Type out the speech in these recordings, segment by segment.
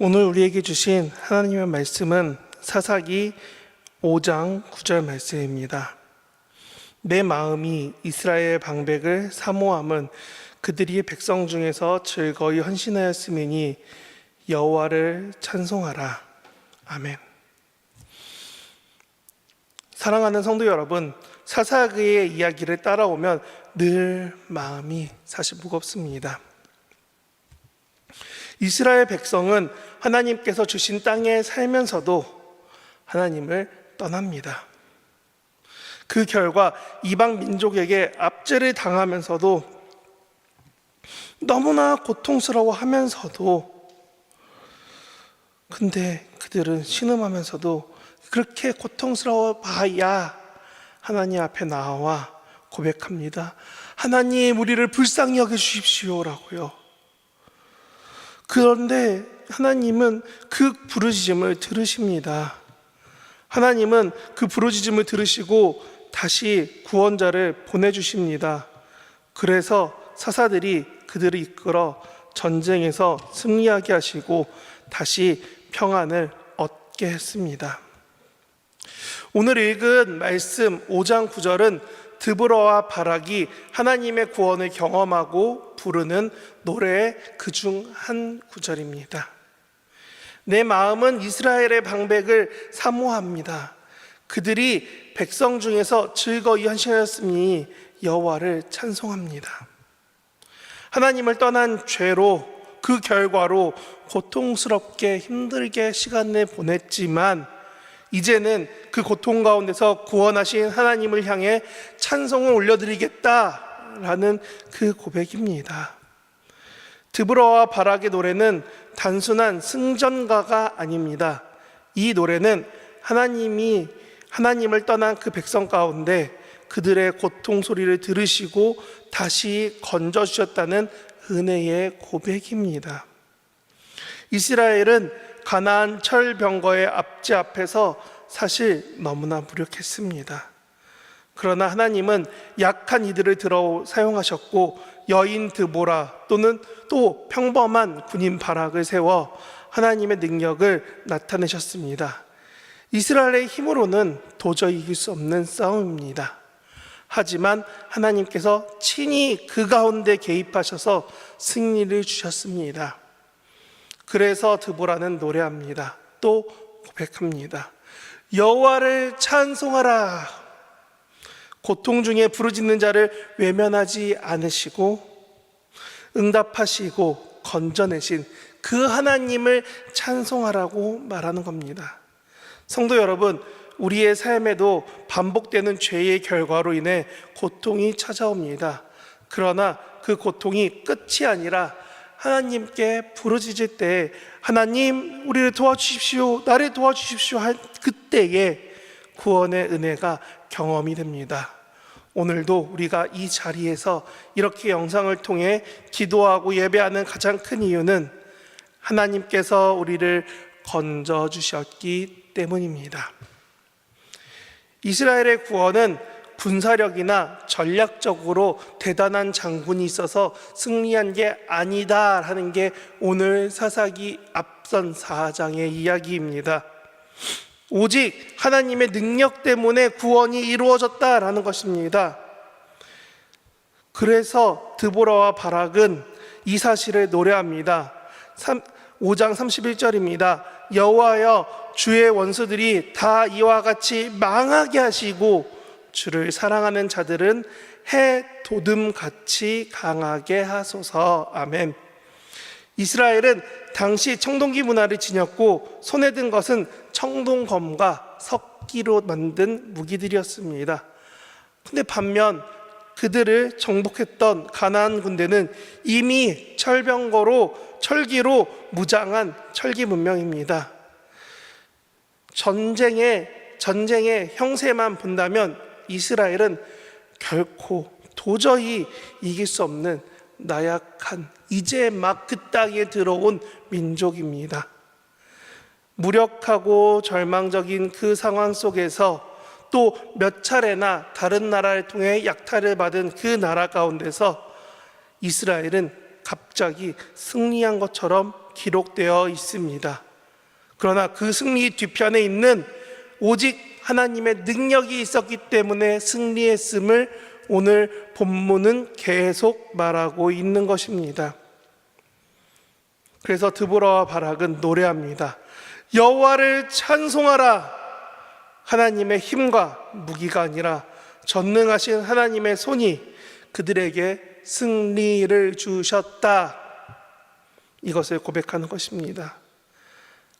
오늘 우리에게 주신 하나님의 말씀은 사사기 5장 9절 말씀입니다. 내 마음이 이스라엘 방백을 사모함은 그들이 백성 중에서 즐거이 헌신하였음이니 여호와를 찬송하라. 아멘. 사랑하는 성도 여러분, 사사기의 이야기를 따라오면 늘 마음이 사실 무겁습니다. 이스라엘 백성은 하나님께서 주신 땅에 살면서도 하나님을 떠납니다. 그 결과 이방 민족에게 압제를 당하면서도 너무나 고통스러워하면서도, 근데 그들은 신음하면서도 그렇게 고통스러워 봐야 하나님 앞에 나와 고백합니다. 하나님, 우리를 불쌍히 여겨주십시오라고요. 그런데 하나님은 그 부르짖음을 들으십니다. 하나님은 그 부르짖음을 들으시고 다시 구원자를 보내주십니다. 그래서 사사들이 그들을 이끌어 전쟁에서 승리하게 하시고 다시 평안을 얻게 했습니다. 오늘 읽은 말씀 5장 9절은 드보라와 바락이 하나님의 구원을 경험하고 부르는 노래의 그중 한 구절입니다. 내 마음은 이스라엘의 방백을 사모합니다. 그들이 백성 중에서 즐거이 헌신하였으니 여호와를 찬송합니다. 하나님을 떠난 죄로, 그 결과로 고통스럽게 힘들게 시간을 보냈지만 이제는 그 고통 가운데서 구원하신 하나님을 향해 찬송을 올려드리겠다라는 그 고백입니다. 드보라와 바락의 노래는 단순한 승전가가 아닙니다. 이 노래는 하나님을 떠난 그 백성 가운데 그들의 고통 소리를 들으시고 다시 건져주셨다는 은혜의 고백입니다. 이스라엘은 가나안 철병거의 압제 앞에서 사실 너무나 무력했습니다. 그러나 하나님은 약한 이들을 들어 사용하셨고 여인 드보라 또는 또 평범한 군인 바락을 세워 하나님의 능력을 나타내셨습니다. 이스라엘의 힘으로는 도저히 이길 수 없는 싸움입니다. 하지만 하나님께서 친히 그 가운데 개입하셔서 승리를 주셨습니다. 그래서 드보라는 노래합니다. 또 고백합니다. 여호와를 찬송하라. 고통 중에 부르짖는 자를 외면하지 않으시고 응답하시고 건져내신 그 하나님을 찬송하라고 말하는 겁니다. 성도 여러분, 우리의 삶에도 반복되는 죄의 결과로 인해 고통이 찾아옵니다. 그러나 그 고통이 끝이 아니라 하나님께 부르짖을 때 하나님, 우리를 도와주십시오, 나를 도와주십시오 할 그때에 구원의 은혜가 경험이 됩니다. 오늘도 우리가 이 자리에서 이렇게 영상을 통해 기도하고 예배하는 가장 큰 이유는 하나님께서 우리를 건져주셨기 때문입니다. 이스라엘의 구원은 군사력이나 전략적으로 대단한 장군이 있어서 승리한 게 아니다 하는 게 오늘 사사기 앞선 4장의 이야기입니다. 오직 하나님의 능력 때문에 구원이 이루어졌다라는 것입니다. 그래서 드보라와 바락은 이 사실을 노래합니다. 5장 31절입니다. 여호와여, 주의 원수들이 다 이와 같이 망하게 하시고 주를 사랑하는 자들은 해 도듬같이 강하게 하소서. 아멘. 이스라엘은 당시 청동기 문화를 지녔고 손에 든 것은 청동검과 석기로 만든 무기들이었습니다. 근데 반면 그들을 정복했던 가나안 군대는 이미 철기로 무장한 철기 문명입니다. 전쟁의 형세만 본다면 이스라엘은 결코 도저히 이길 수 없는 나약한, 이제 막 그 땅에 들어온 민족입니다. 무력하고 절망적인 그 상황 속에서 또 몇 차례나 다른 나라를 통해 약탈을 받은 그 나라 가운데서 이스라엘은 갑자기 승리한 것처럼 기록되어 있습니다. 그러나 그 승리 뒤편에 있는 오직 하나님의 능력이 있었기 때문에 승리했음을 오늘 본문은 계속 말하고 있는 것입니다. 그래서 드보라와 바락은 노래합니다. 여호와를 찬송하라. 하나님의 힘과 무기가 아니라 전능하신 하나님의 손이 그들에게 승리를 주셨다. 이것을 고백하는 것입니다.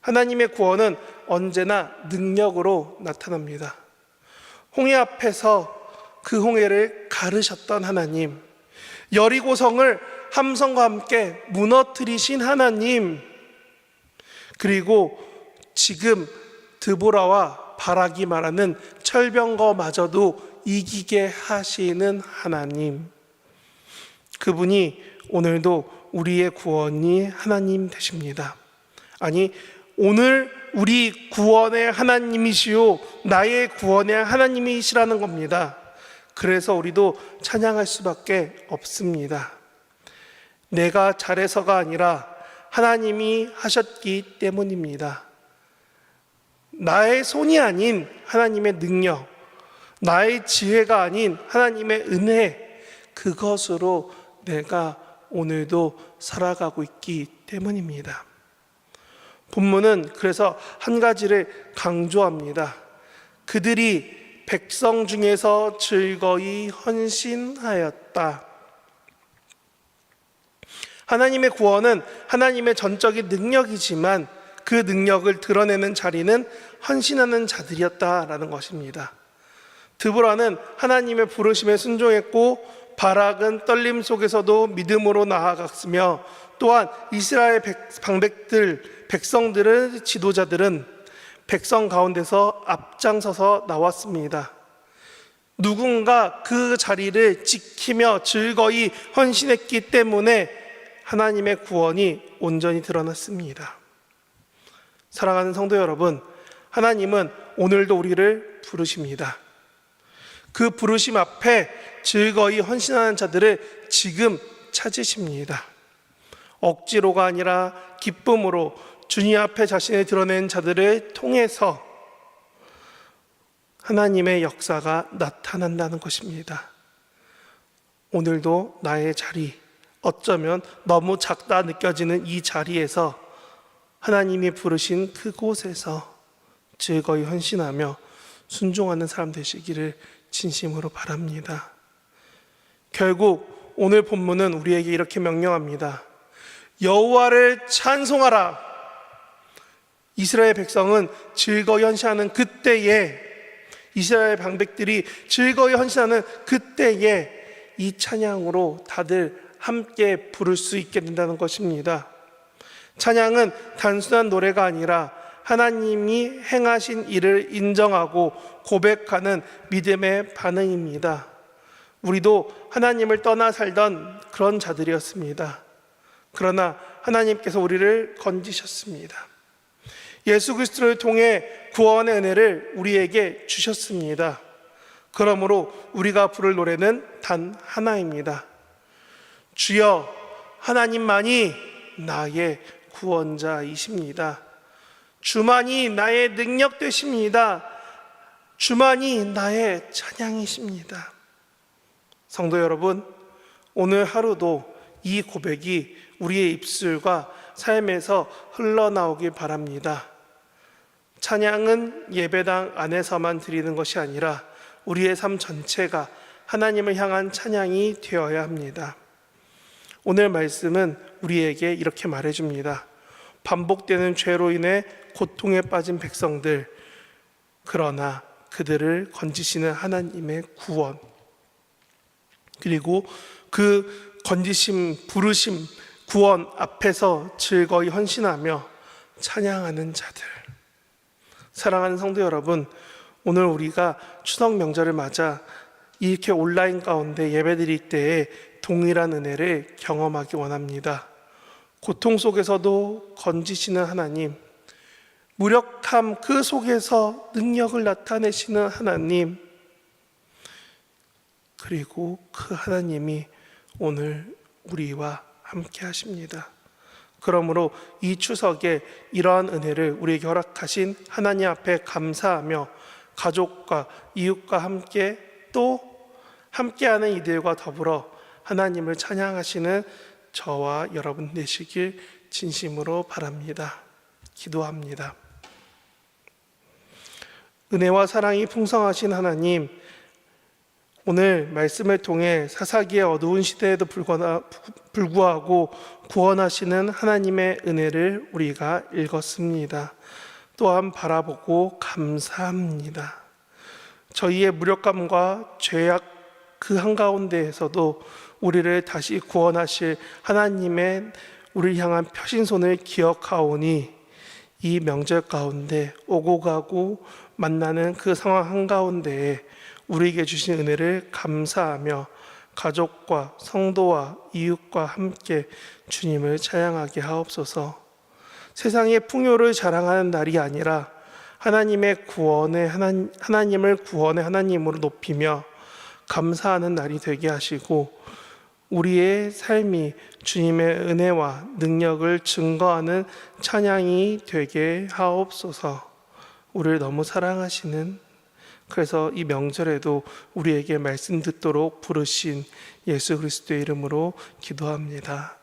하나님의 구원은 언제나 능력으로 나타납니다. 홍해 앞에서 그 홍해를 가르셨던 하나님, 여리고성을 함성과 함께 무너뜨리신 하나님, 그리고 지금 드보라와 바락이 말하는 철병거마저도 이기게 하시는 하나님, 그분이 오늘도 우리의 구원이 하나님 되십니다. 아니, 오늘 우리 구원의 하나님이시요 나의 구원의 하나님이시라는 겁니다. 그래서 우리도 찬양할 수밖에 없습니다. 내가 잘해서가 아니라 하나님이 하셨기 때문입니다. 나의 손이 아닌 하나님의 능력, 나의 지혜가 아닌 하나님의 은혜, 그것으로 내가 오늘도 살아가고 있기 때문입니다. 본문은 그래서 한 가지를 강조합니다. 그들이 백성 중에서 즐거이 헌신하였다. 하나님의 구원은 하나님의 전적인 능력이지만 그 능력을 드러내는 자리는 헌신하는 자들이었다라는 것입니다. 드보라는 하나님의 부르심에 순종했고 바락은 떨림 속에서도 믿음으로 나아갔으며 또한 이스라엘 백성들의 지도자들은 백성 가운데서 앞장서서 나왔습니다. 누군가 그 자리를 지키며 즐거이 헌신했기 때문에 하나님의 구원이 온전히 드러났습니다. 사랑하는 성도 여러분, 하나님은 오늘도 우리를 부르십니다. 그 부르심 앞에 즐거이 헌신하는 자들을 지금 찾으십니다. 억지로가 아니라 기쁨으로 주님 앞에 자신을 드러낸 자들을 통해서 하나님의 역사가 나타난다는 것입니다. 오늘도 나의 자리, 어쩌면 너무 작다 느껴지는 이 자리에서 하나님이 부르신 그곳에서 즐거이 헌신하며 순종하는 사람 되시기를 진심으로 바랍니다. 결국 오늘 본문은 우리에게 이렇게 명령합니다. 여호와를 찬송하라. 이스라엘 백성은 즐거이 헌신하는 그때에, 이스라엘 방백들이 즐거이 헌신하는 그때에 이 찬양으로 다들 함께 부를 수 있게 된다는 것입니다. 찬양은 단순한 노래가 아니라 하나님이 행하신 일을 인정하고 고백하는 믿음의 반응입니다. 우리도 하나님을 떠나 살던 그런 자들이었습니다. 그러나 하나님께서 우리를 건지셨습니다. 예수 그리스도를 통해 구원의 은혜를 우리에게 주셨습니다. 그러므로 우리가 부를 노래는 단 하나입니다. 주여, 하나님만이 나의 구원자이십니다. 주만이 나의 능력 되십니다. 주만이 나의 찬양이십니다. 성도 여러분, 오늘 하루도 이 고백이 우리의 입술과 삶에서 흘러나오길 바랍니다. 찬양은 예배당 안에서만 드리는 것이 아니라 우리의 삶 전체가 하나님을 향한 찬양이 되어야 합니다. 오늘 말씀은 우리에게 이렇게 말해줍니다. 반복되는 죄로 인해 고통에 빠진 백성들, 그러나 그들을 건지시는 하나님의 구원, 그리고 그 건지심, 부르심, 구원 앞에서 즐거이 헌신하며 찬양하는 자들. 사랑하는 성도 여러분, 오늘 우리가 추석 명절을 맞아 이렇게 온라인 가운데 예배드릴 때에 동일한 은혜를 경험하기 원합니다. 고통 속에서도 건지시는 하나님, 무력함 그 속에서 능력을 나타내시는 하나님, 그리고 그 하나님이 오늘 우리와 함께 하십니다. 그러므로 이 추석에 이러한 은혜를 우리에게 허락하신 하나님 앞에 감사하며 가족과 이웃과 함께 또 함께하는 이들과 더불어 하나님을 찬양하시는 저와 여러분 되시길 진심으로 바랍니다. 기도합니다. 은혜와 사랑이 풍성하신 하나님, 오늘 말씀을 통해 사사기의 어두운 시대에도 불구하고 구원하시는 하나님의 은혜를 우리가 읽었습니다. 또한 바라보고 감사합니다. 저희의 무력감과 죄악 그 한가운데에서도 우리를 다시 구원하실 하나님의 우리를 향한 펴신 손을 기억하오니 이 명절 가운데 오고 가고 만나는 그 상황 한가운데에 우리에게 주신 은혜를 감사하며 가족과 성도와 이웃과 함께 주님을 찬양하게 하옵소서. 세상의 풍요를 자랑하는 날이 아니라 하나님의 하나님을 구원의 하나님으로 높이며 감사하는 날이 되게 하시고 우리의 삶이 주님의 은혜와 능력을 증거하는 찬양이 되게 하옵소서. 우리를 너무 사랑하시는, 그래서 이 명절에도 우리에게 말씀 듣도록 부르신 예수 그리스도의 이름으로 기도합니다.